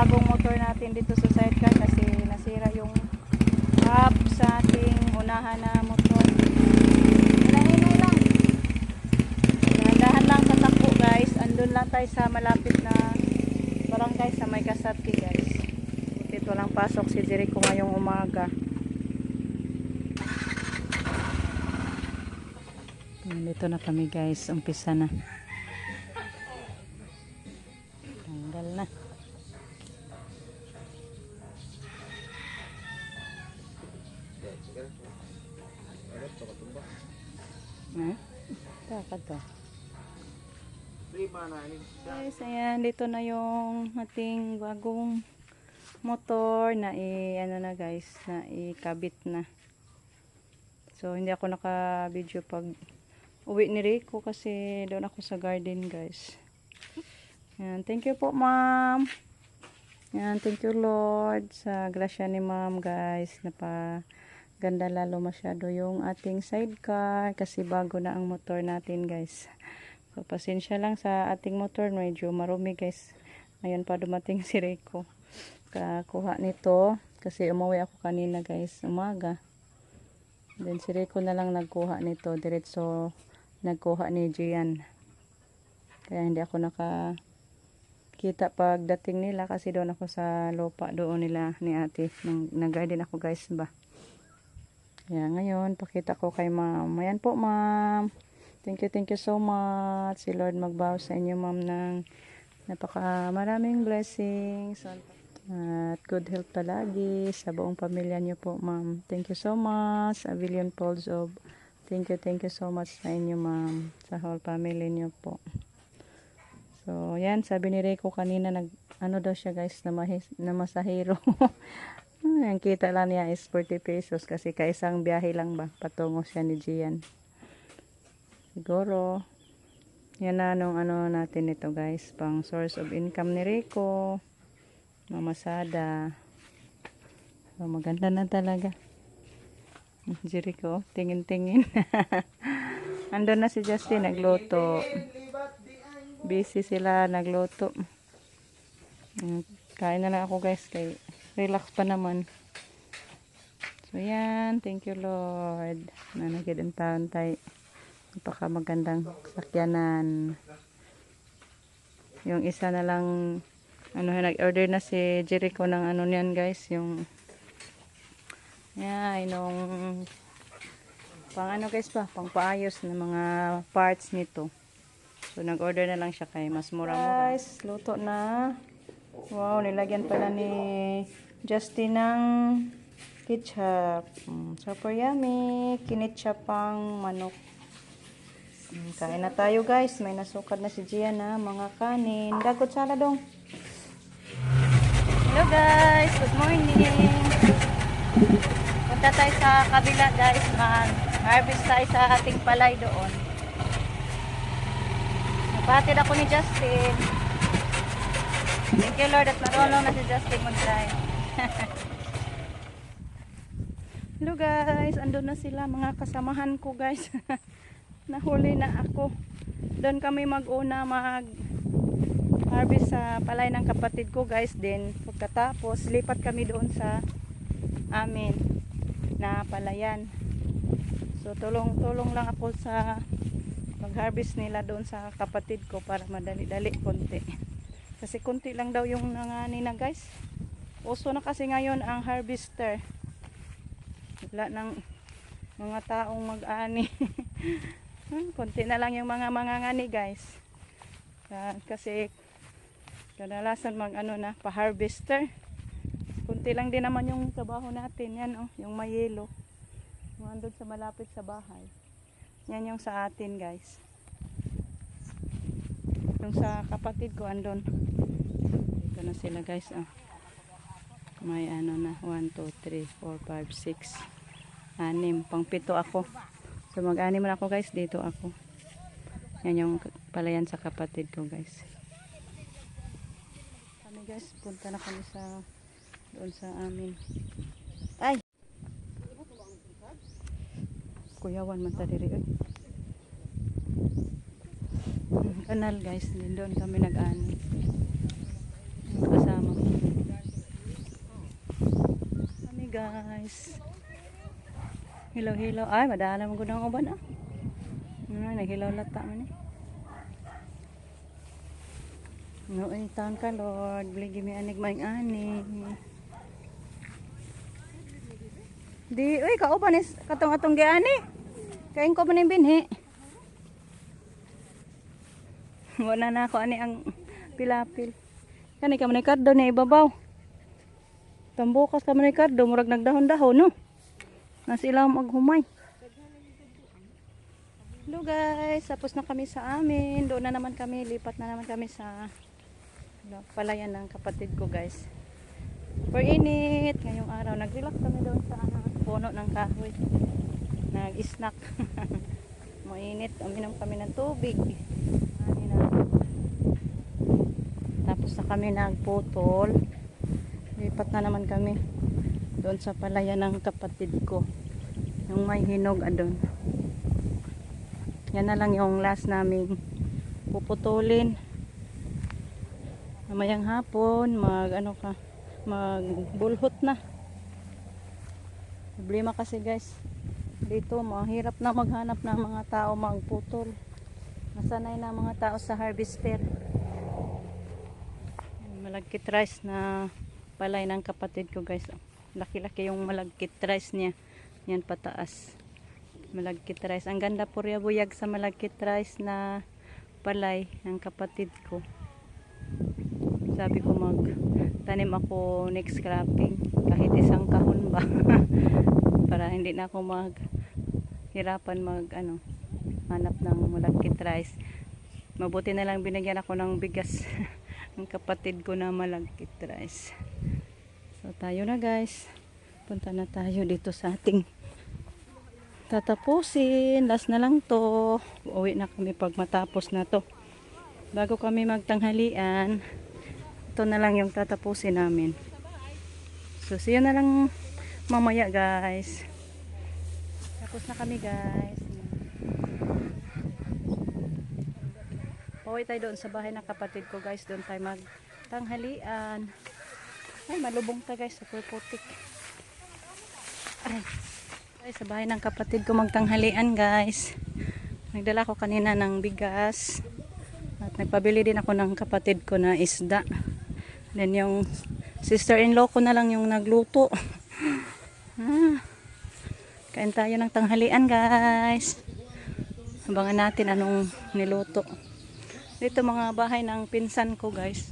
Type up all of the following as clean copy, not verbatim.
bagong motor natin dito sa sidecar kasi nasira yung hub sa ating unahan na motor. Hinay-hinay lang. Dahan-dahan lang sa takbo guys. Andun lang tayo sa malapit na barangay sa May Kasati guys. Butit walang pasok si Jericho ngayong umaga. Dito na kami guys. Umpisa na. Tanggal na. Takad to. Guys, ayan, dito na yung ating bagong motor na ano na guys, na ikabit na. So, hindi ako naka-video pag uwi ni Rico kasi doon ako sa garden guys. Ayan, thank you po ma'am. Ayan, thank you Lord sa grasya ni ma'am guys. Napaganda lalo masyado yung ating sidecar kasi bago na ang motor natin guys. So, pasensya lang sa ating motor. Medyo marumi guys. Ngayon pa dumating si Rico. Kakuha nito. Kasi umuwi ako kanina guys. Umaga. Then si Rico na lang nagkuha nito. Diretso nagkuha ni Gian. Kaya hindi ako nakakita pagdating nila. Kasi doon ako sa lupa. Doon nila ni ate. Nag-garden ako guys ba. Kaya ngayon pakita ko kay ma'am. Ayan po ma'am. Thank you so much. Si Lord magbawa sa inyo ma'am ng maraming blessings at good health palagi sa buong pamilya niyo po ma'am. Thank you so much. A billion folds of thank you so much sa inyo ma'am, sa whole family niyo po. So yan, sabi ni Rico kanina ano daw siya guys, na masahero. Ang kita lang niya is 40 pesos kasi kaisang biyahe lang ba patungo siya ni Gian. Siguro yan na nung ano natin ito guys, pang source of income ni Rico, mamasada. So, maganda na talaga Jericho, tingin-tingin. Andun na si Justin nagluto, busy sila nagluto. Kain na lang ako guys, kay relax pa naman. So yan, thank you Lord na nagiging taon tayo. Napaka magandang sakyanan. Yung isa na lang nag-order na si Jericho ng ano niyan guys, yung nung pang ano guys ba, pang paayos ng mga parts nito. So nag-order na lang siya kay mas mura-mura. Guys, luto na. Wow, nilagyan pala ni Justin ng ketchup. Super yummy. Kinetchup pang manok. Kain na tayo guys. May nasukad na si Gian na mga kanin. Dagot sala dong. Hello guys. Good morning. Punta tayo sa kabila guys. Mag-harvest tayo sa ating palay doon. Nabatid ako ni Justin. Thank you Lord at marunong na si Justin mag-drive. Hello guys. Andun na sila mga kasamahan ko guys. Nahuli na ako. Doon kami mag-una mag-harvest sa palay ng kapatid ko guys. Then pagkatapos lipat kami doon sa amin na palayan. So tulong-tulong lang ako sa mag-harvest nila doon sa kapatid ko para madali-dali konti. Kasi konti lang daw yung nangani na guys. Uso na kasi ngayon ang harvester. Wala ng mga taong mag-ani. Konti na lang yung mga ngani guys. Kasi kadalasan pa-harvester. Konti lang din naman yung trabaho natin. Yan yung may yelo. Yung andun sa malapit sa bahay. Yan yung sa atin guys. Yung sa kapatid ko andun. Dito na sila guys. May na 1, 2, 3, 4, 5, 6 6 pang 7 ako. So mag-anim na ako guys, dito ako. Yan yung palayan sa kapatid ko guys. Kami guys, punta na kami doon sa amin. Ay! Kuyawan man ta diri. Kanal guys, din doon kami nag-anim. Kasama ko. guys. Hilaw-hilaw. Ay, madala mo gudang uban ah. Naghilaw lata man eh. Noon taon ka Lord, bligi mi anig maing ani. Di, uy, kauban is katong-atong giani. Kain ko man yung binhi. Wala na ako ani ang pilapil. Kani ka man ni kardo na ibabaw. Tambukas ka man ni kardo, murag nagdahon-dahon no. Nasilaw maghumay. Hello guys, tapos na kami sa amin. Doon na naman kami, lipat na naman kami sa palayan ng kapatid ko guys. Super init ngayong araw. Nag-relax kami doon sa puno ng kahoy. Nag-snack. Mainit. Uminom kami ng tubig. Tapos na kami nagputol. Lipat na naman kami doon sa palayan ng kapatid ko. Yung may hinog doon. Yan na lang yung last naming puputulin. Mamayang hapon magbulhot na. Problema kasi guys dito mahirap na maghanap ng mga tao magputol. Nasanay na mga tao sa harvester. Malagkit rice na palay ng kapatid ko guys. Laki-laki yung malagkit rice niya. Yan pataas. Malagkit rice. Ang ganda po rin buyag sa malagkit rice na palay ng kapatid ko. Sabi ko magtanim ako next cropping. Kahit isang kahon ba. Para hindi na ako maghirapan hanap ng malagkit rice. Mabuti na lang binigyan ako ng bigas ng kapatid ko na malagkit rice. So tayo na guys. Punta na tayo dito sa ating tatapusin. Last na lang to. Uwi na kami pag matapos na to. Bago kami magtanghalian, ito na lang yung tatapusin namin. So see you na lang mamaya guys. Tapos na kami guys. Pauwi tayo doon sa bahay ng kapatid ko guys. Doon tayo magtanghalian. Ay malubong ta guys sa putik. Ay sa bahay ng kapatid ko magtanghalian guys. Nagdala ko kanina ng bigas. At nagpabili din ako ng kapatid ko na isda. Then yung sister-in-law ko na lang yung nagluto. Kain tayo ng tanghalian guys. Abangan natin anong niluto. Dito mga bahay ng pinsan ko guys.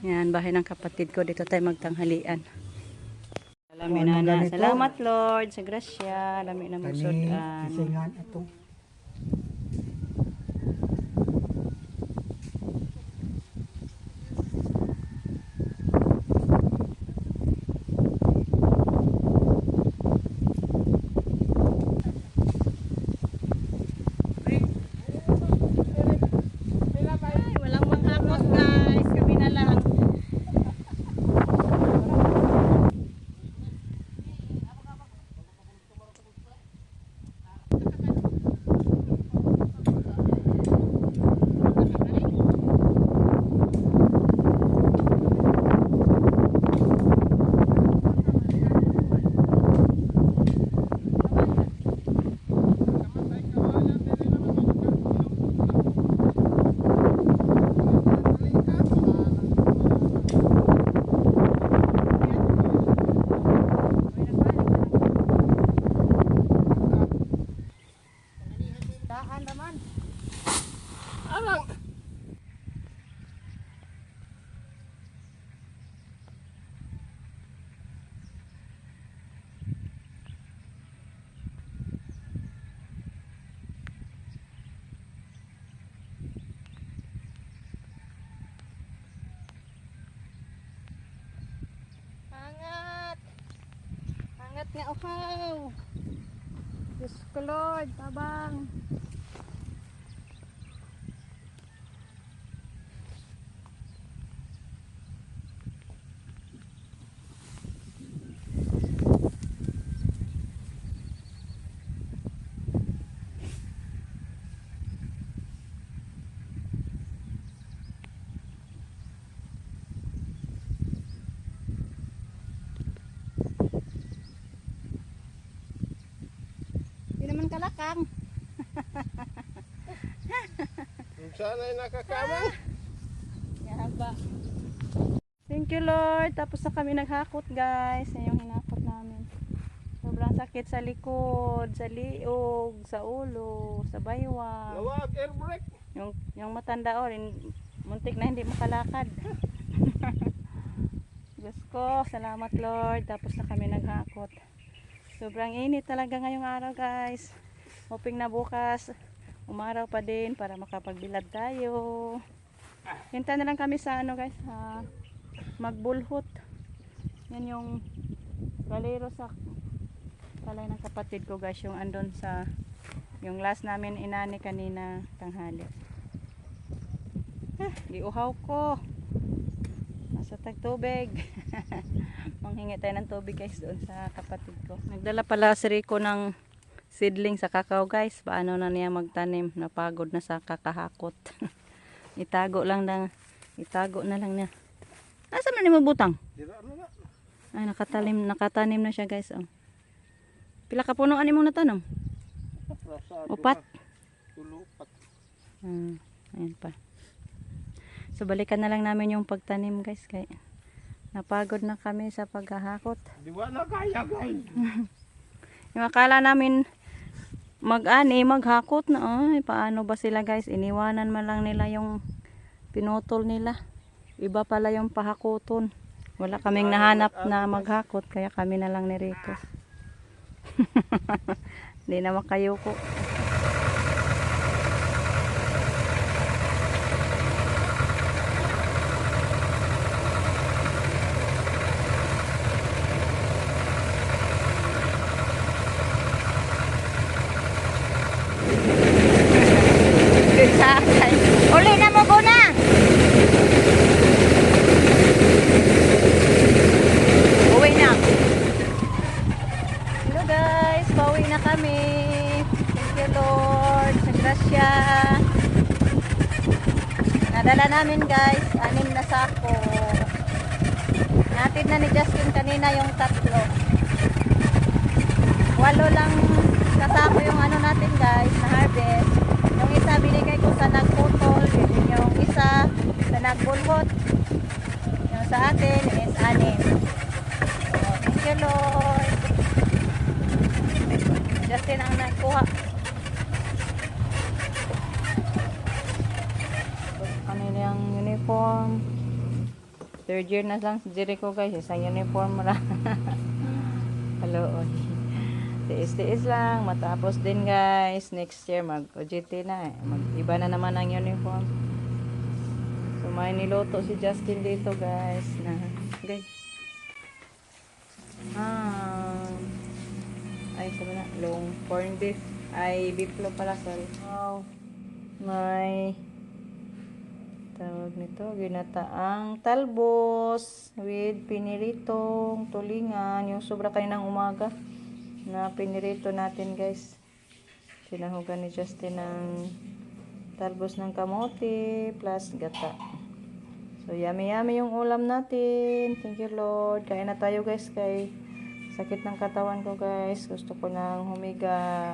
Yan, bahay ng kapatid ko. Dito tayo magtanghalian. Salamin na. Salamat Lord sa grasya. Lami na magsudan. Isingan ato. Walang manghakot guys. Kami na lang. Angat nga uhaw. Diyos ko Lord, tabang. aking kalakang. Kung sana'y nakakamang. Yaba. Thank you Lord. Tapos na kami naghakot guys. Yan yung hinakot namin. Sobrang sakit sa likod, sa liog, sa ulo, sa baywang. Lawag air brake. Yung matanda o rin, muntik na hindi makalakad. Diyos ko, salamat Lord. Tapos na kami naghakot. Sobrang init talaga ngayong araw guys. Hoping na bukas umaraw pa din para makapagbilad tayo. Hinta na lang kami sa ano guys, magbulhot. Yan yung galero sa palay ng kapatid ko guys, yung andon sa yung last namin inani kanina tanghali. Giuhaw ko. Nasa tagtubig. Manghingi tayo ng tubig guys doon sa kapatid ko. Nagdala pala si Rico ng seedling sa kakao guys. Paano na niya magtanim? Napagod na sa kakahakot. Itago na lang niya. Asa man ni mabutang? Dira na na. Ay nakatanim na siya guys. Oh. Pila ka puno ani mong natanong? Upat. Tulupat. Ayan pa. So balikan na lang namin yung pagtanim guys. Kaya napagod na kami sa paghahakot. Di ba na kaya guys? Yung akala namin maghakot na. Ay, paano ba sila guys? Iniwanan man lang nila yung pinutol nila. Iba pala yung pahakuton. Wala kaming nahanap na maghakot. Kaya kami na lang ni Rico. Hindi na makayuko. Uli na mo ko na. Uwi na. Hello guys, pauwi na kami. Thank you Lord. Sa grasya. Nadala namin guys, 6 na sako. Natid na ni Justin kanina yung 3. 8 lang kasako yung ano natin guys, na harvest. Yung isa binigay ko sa nagputol, yung isa sa nagbulhot. Yung sa atin is 6. So, thank you Lord. Justin ang nagkuha. Kanina yung uniform. 3rd year na lang si Jericho guys, isang uniform mo lang. Hello. Tiis-tiis lang, matapos din guys. Next year mag-OJT na. Mag-iba na naman ang uniform. So may niloto si Justin dito guys. Guys. Ay sabi na, long corn beef. Ay beeflo pala, sorry. Wow. May tawag nito, ginataang talbos with piniritong tulingan. Yung sobra kaninang umaga na pinirito natin guys. Sinahugan ni Justin ng talbos ng kamote plus gata. So yummy yung ulam natin. Thank you Lord. Kain na tayo guys, kay sakit ng katawan ko guys. Gusto ko nang humiga.